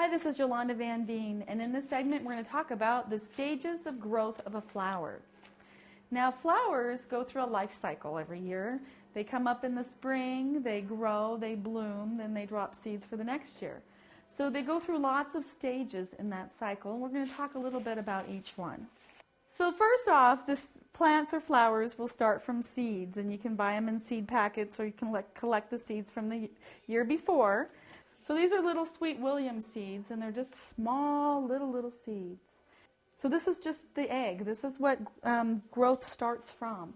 Hi, this is Yolanda Van Veen, and in this segment we're going to talk about the stages of growth of a flower. Now, flowers go through a life cycle every year. They come up in the spring, they grow, they bloom, then they drop seeds for the next year. So they go through lots of stages in that cycle, and we're going to talk a little bit about each one. So first off, plants or flowers will start from seeds, and you can buy them in seed packets, or you can collect the seeds from the year before. So these are little Sweet William seeds, and they're just small, little seeds. So this is just the egg. This is what growth starts from.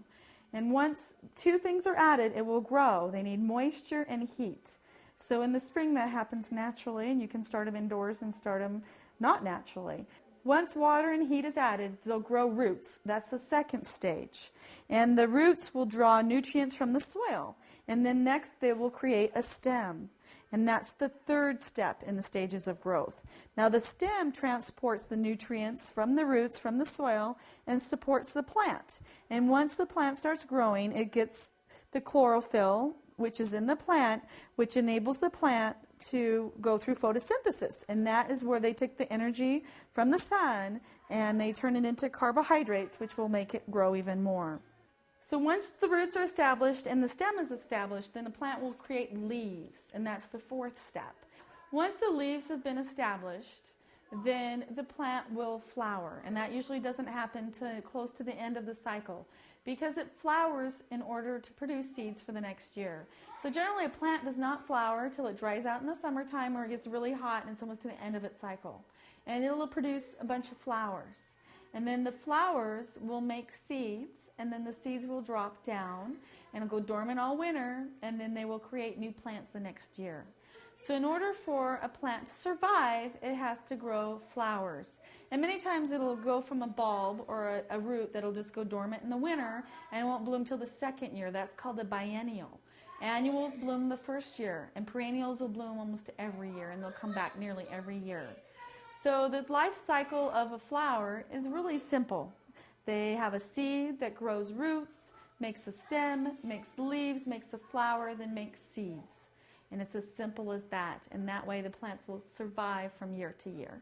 And once two things are added, it will grow. They need moisture and heat. So in the spring that happens naturally, and you can start them indoors and start them not naturally. Once water and heat is added, they'll grow roots. That's the second stage. And the roots will draw nutrients from the soil. And then next they will create a stem. And that's the third step in the stages of growth. Now the stem transports the nutrients from the roots, from the soil, and supports the plant. And once the plant starts growing, it gets the chlorophyll, which is in the plant, which enables the plant to go through photosynthesis. And that is where they take the energy from the sun and they turn it into carbohydrates, which will make it grow even more. So once the roots are established and the stem is established, then the plant will create leaves, and that's the fourth step. Once the leaves have been established, then the plant will flower, and that usually doesn't happen till close to the end of the cycle because it flowers in order to produce seeds for the next year. So generally a plant does not flower till it dries out in the summertime or it gets really hot and it's almost to the end of its cycle. And it will produce a bunch of flowers. And then the flowers will make seeds, and then the seeds will drop down and go dormant all winter, and then they will create new plants the next year. So in order for a plant to survive, it has to grow flowers. And many times it'll go from a bulb or a root that'll just go dormant in the winter, and it won't bloom till the second year. That's called a biennial. Annuals bloom the first year, and perennials will bloom almost every year, and they'll come back nearly every year. So the life cycle of a flower is really simple. They have a seed that grows roots, makes a stem, makes leaves, makes a flower, then makes seeds. And it's as simple as that. And that way the plants will survive from year to year.